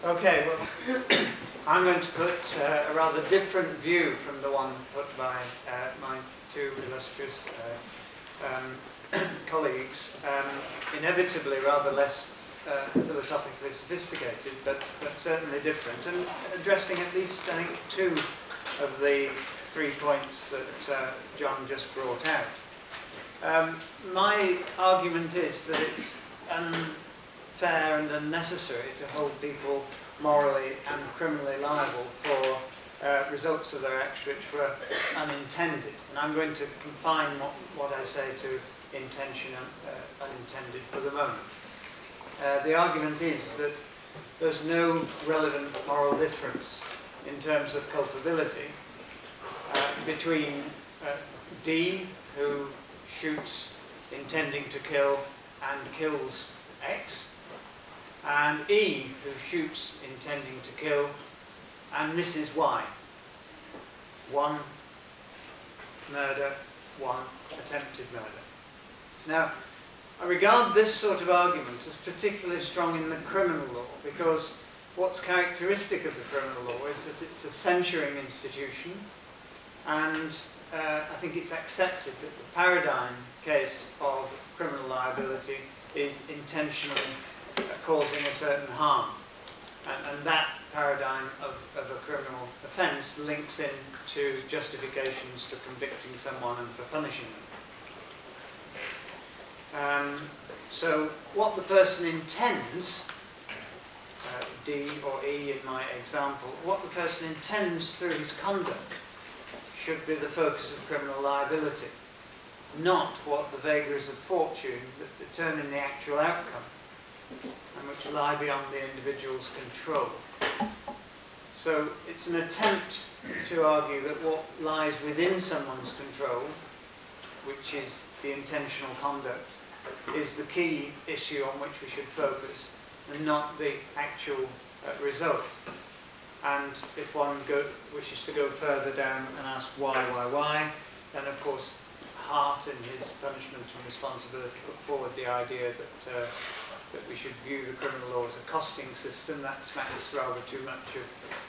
Okay, well, I'm going to put a rather different view from the one put by my two illustrious colleagues, inevitably rather less philosophically sophisticated, but certainly different, and addressing at least, I think, two of the 3 points that John just brought out. My argument is that it's unfair and unnecessary to hold people morally and criminally liable for results of their acts which were unintended. And I'm going to confine what I say to intention and unintended for the moment. The argument is that there's no relevant moral difference in terms of culpability between D, who shoots intending to kill and kills X, and E, who shoots intending to kill and misses Y. One murder, one attempted murder. Now, I regard this sort of argument as particularly strong in the criminal law, because what's characteristic of the criminal law is that it's a censuring institution, and I think it's accepted that the paradigm case of criminal liability is intentionally causing a certain harm. And that paradigm of a criminal offence links in to justifications for convicting someone and for punishing them. So what the person intends, D or E in my example, what the person intends through his conduct should be the focus of criminal liability, not what the vagaries of fortune that determine the actual outcome and which lie beyond the individual's control. So it's an attempt to argue that what lies within someone's control, which is the intentional conduct, is the key issue on which we should focus, and not the actual result. And if one wishes to go further down and ask why, then of course Hart in his Punishment and Responsibility put forward the idea that we should view the criminal law as a costing system. That smacks rather too much of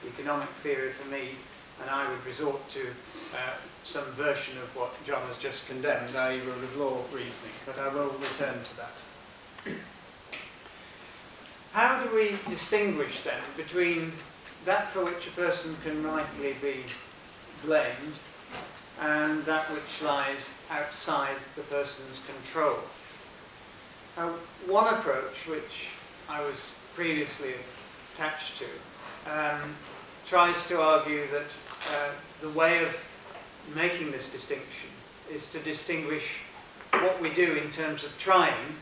economic theory for me, and I would resort to some version of what John has just condemned, i.e. rule of law reasoning, but I will return to that. How do we distinguish then between that for which a person can rightly be blamed and that which lies outside the person's control? One approach, which I was previously attached to, tries to argue that the way of making this distinction is to distinguish what we do in terms of trying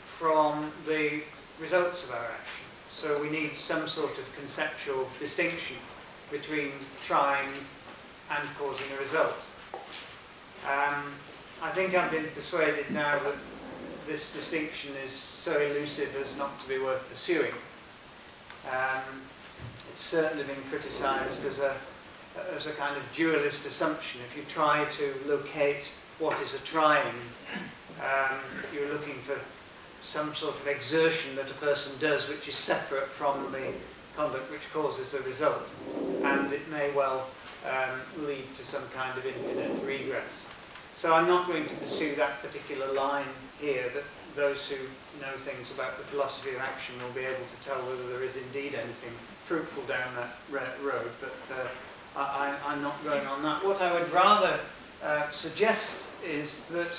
from the results of our action. So we need some sort of conceptual distinction between trying and causing a result. I think I've been persuaded now that this distinction is so elusive as not to be worth pursuing. It's certainly been criticised as a kind of dualist assumption. If you try to locate what is a trying, you're looking for some sort of exertion that a person does which is separate from the conduct which causes the result, and it may well lead to some kind of infinite regress. So I'm not going to pursue that particular line here, that those who know things about the philosophy of action will be able to tell whether there is indeed anything fruitful down that road, but I'm not going on that. What I would rather suggest is that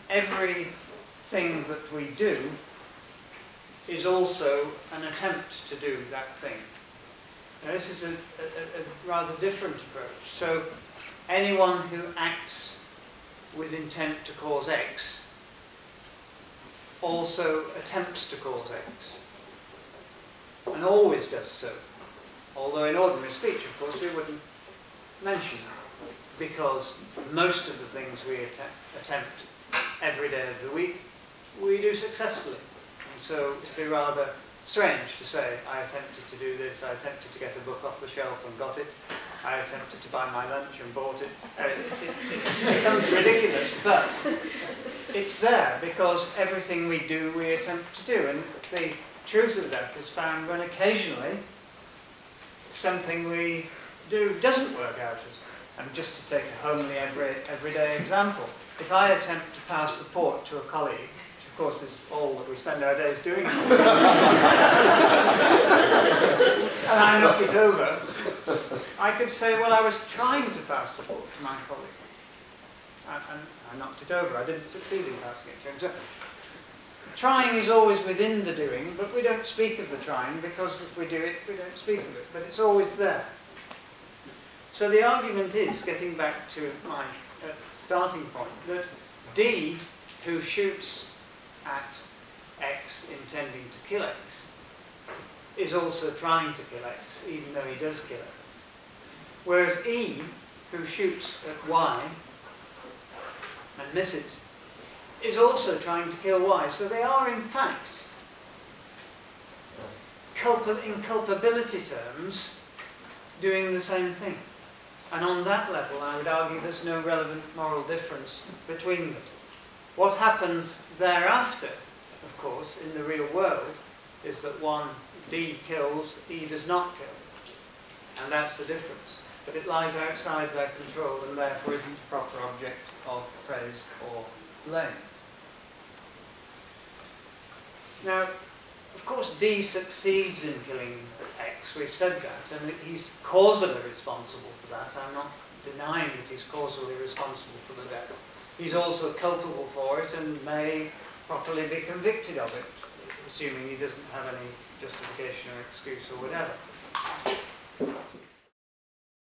everything that we do is also an attempt to do that thing. Now, this is a rather different approach. So anyone who acts with intent to cause X also attempts to cause X, and always does so. Although in ordinary speech, of course, we wouldn't mention that, because most of the things we attempt every day of the week, we do successfully. And so it'd be rather strange to say, I attempted to do this, I attempted to get a book off the shelf and got it, I attempted to buy my lunch and bought it. It becomes ridiculous, but it's there because everything we do, we attempt to do. And the truth of that is found when occasionally something we do doesn't work out. And just to take a homely everyday example, if I attempt to pass the port to a colleague, which of course is all that we spend our days doing, and I knock it over, I could say, well, I was trying to pass the port to my colleague. And I knocked it over. I didn't succeed in passing it to him. So, trying is always within the doing, but we don't speak of the trying because if we do it, we don't speak of it. But it's always there. So the argument is, getting back to my starting point, that D, who shoots at X intending to kill X, is also trying to kill X, even though he does kill it. Whereas E, who shoots at Y and misses, is also trying to kill Y. So they are, in fact, in culpability terms, doing the same thing. And on that level, I would argue there's no relevant moral difference between them. What happens thereafter, of course, in the real world, is that one, D kills, E does not kill. And that's the difference. But it lies outside their control and therefore isn't a proper object of praise or blame. Now, of course, D succeeds in killing X, we've said that, and he's causally responsible for that. I'm not denying that he's causally responsible for the death. He's also culpable for it and may properly be convicted of it, assuming he doesn't have any justification or excuse or whatever.